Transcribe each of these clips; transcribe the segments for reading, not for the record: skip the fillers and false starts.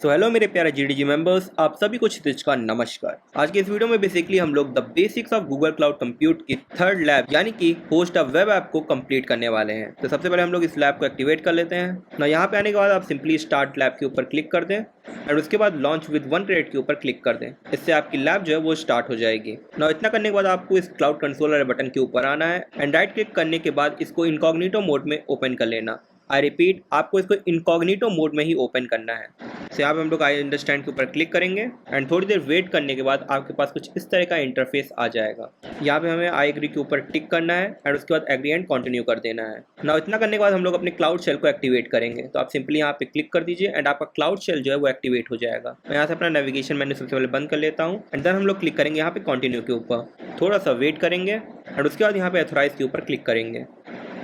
So hello मेरे प्यारे जीडीजी members, आप सभी को क्षितिज का नमस्कार। आज के इस वीडियो में बेसिकली हम लोग the basics of Google cloud compute की थर्ड लैब यानी कि होस्ट अ वेब ऐप को कंप्लीट करने वाले हैं। तो सबसे पहले हम लोग इस लैब को एक्टिवेट कर लेते हैं ना। यहाँ पे आने के बाद आप सिंपली स्टार्ट लैब के ऊपर क्लिक कर दें और उसके बाद लॉन्च विद 1 क्रेडिट के ऊपर क्लिक कर दें। इससे आपकी लैब जो है वो स्टार्ट हो जाएगी ना। इतना करने के बाद आपको इस क्लाउड कंसोलर बटन के ऊपर आना है एंड राइट क्लिक करने के बाद इसको इनकॉग्निटो मोड में ओपन कर लेना। आई रिपीट, आपको इसको इनकॉग्निटो मोड में ही ओपन करना है। तो यहाँ पे हम लोग आई अंडरस्टैंड के ऊपर क्लिक करेंगे एंड थोड़ी देर वेट करने के बाद आपके पास कुछ इस तरह का इंटरफेस आ जाएगा। यहाँ पे हमें आई एग्री के ऊपर टिक करना है एंड उसके बाद एग्री एंड कंटिन्यू कर देना है ना। इतना करने के बाद हम लोग अपने क्लाउड शेल को एक्टिवेट करेंगे। तो आप सिंपली यहाँ पे क्लिक कर दीजिए एंड आपका क्लाउड शेल जो है वो एक्टिवेट हो जाएगा। मैं यहाँ से अपना नेविगेशन मेन्यू सबसे पहले बंद कर लेता हूँ एंड देन हम लोग क्लिक करेंगे यहाँ पे कंटिन्यू के ऊपर। थोड़ा सा वेट करेंगे एंड उसके बाद यहाँ पे ऑथराइज के ऊपर क्लिक करेंगे।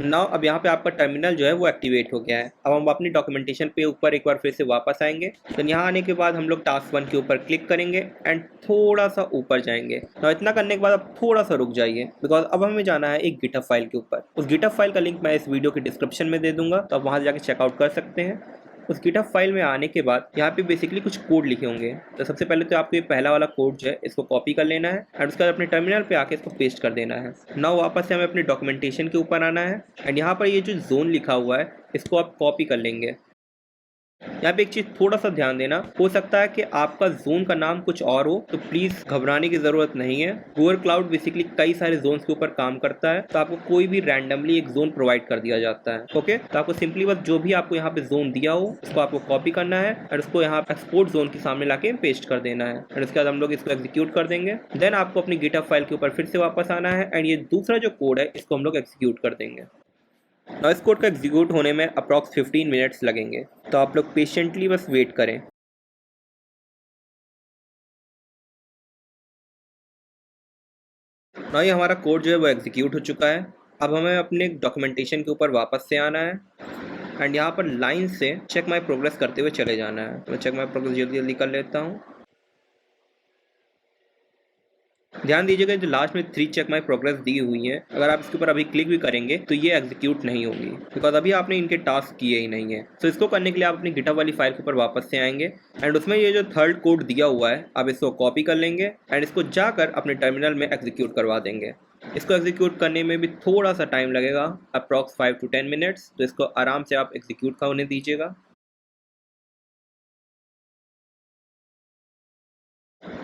नाउ अब यहाँ पे आपका टर्मिनल जो है वो एक्टिवेट हो गया है। अब हम अपनी डॉक्यूमेंटेशन पे ऊपर एक बार फिर से वापस आएंगे। तो यहाँ आने के बाद हम लोग टास्क 1 के ऊपर क्लिक करेंगे एंड थोड़ा सा ऊपर जाएंगे। नाउ इतना करने के बाद अब थोड़ा सा रुक जाइए बिकॉज अब हमें जाना है एक गिटहब फाइल के ऊपर। उस गिटहब फाइल का लिंक मैं इस वीडियो के डिस्क्रिप्शन में दे दूंगा, तो आप वहाँ से जाकर चेकआउट कर सकते हैं। उस गिटहब फाइल में आने के बाद यहाँ पे बेसिकली कुछ कोड लिखे होंगे। तो सबसे पहले तो आपको ये पहला वाला कोड जो है इसको कॉपी कर लेना है एंड उसके बाद अपने टर्मिनल पे आके इसको पेस्ट कर देना है। नाउ वापस से हमें अपने डॉक्यूमेंटेशन के ऊपर आना है एंड यहाँ पर ये जो जोन लिखा हुआ है इसको आप कॉपी कर लेंगे। यहाँ पे एक चीज़ थोड़ा सा ध्यान देना, हो सकता है कि आपका जोन का नाम कुछ और हो, तो प्लीज़ घबराने की ज़रूरत नहीं है। गूगल क्लाउड बेसिकली कई सारे जोन्स के ऊपर काम करता है, तो आपको कोई भी रैंडमली एक जोन प्रोवाइड कर दिया जाता है। ओके, तो आपको सिंपली बस जो भी आपको यहाँ पे जोन दिया हो उसको आपको कॉपी करना है और उसको यहाँ एक्सपोर्ट जोन के सामने लाके पेस्ट कर देना है और उसके बाद हम लोग इसको एग्जीक्यूट कर देंगे। देन आपको अपनी गिटहब फाइल के ऊपर फिर से वापस आना है एंड ये दूसरा जो कोड है इसको हम लोग एग्जीक्यूट कर देंगे। ना इस कोड का एग्जीक्यूट होने में अप्रॉक्स 15 मिनट्स लगेंगे, तो आप लोग पेशेंटली बस वेट करें। ना ये हमारा कोड जो है वो एग्जीक्यूट हो चुका है। अब हमें अपने डॉक्यूमेंटेशन के ऊपर वापस से आना है एंड यहाँ पर लाइन से चेक माई प्रोग्रेस करते हुए चले जाना है। तो मैं चेक माई प्रोग्रेस जल्दी जल्दी कर लेता हूँ। ध्यान दीजिएगा जो लास्ट में 3 चेक माई प्रोग्रेस दी हुई है, अगर आप इसके ऊपर अभी क्लिक भी करेंगे तो ये एग्जीक्यूट नहीं होगी बिकॉज अभी आपने इनके टास्क किए ही नहीं है। तो इसको करने के लिए आप अपनी गिटहब वाली फाइल के ऊपर वापस से आएंगे एंड उसमें ये जो थर्ड कोड दिया हुआ है आप इसको कॉपी कर लेंगे एंड इसको जाकर अपने टर्मिनल में एग्जीक्यूट करवा देंगे। इसको एग्जीक्यूट करने में भी थोड़ा सा टाइम लगेगा, अप्रॉक्स 5 to 10 मिनट्स। तो इसको आराम से आप एग्जीक्यूट होने दीजिएगा।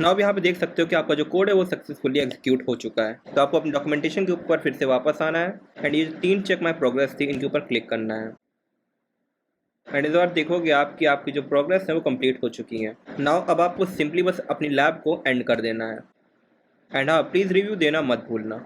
ना आप यहाँ पे देख सकते हो कि आपका जो कोड है वो सक्सेसफुली एग्जीक्यूट हो चुका है। तो आपको अपनी डॉक्यूमेंटेशन के ऊपर फिर से वापस आना है एंड ये 3 चेक माई प्रोग्रेस थी इनके ऊपर क्लिक करना है एंड इस बार देखोगे आपकी आपकी जो प्रोग्रेस है वो कंप्लीट हो चुकी है। नाउ अब आपको सिंपली बस अपनी लैब को एंड कर देना है एंड हाँ, प्लीज़ रिव्यू देना मत भूलना।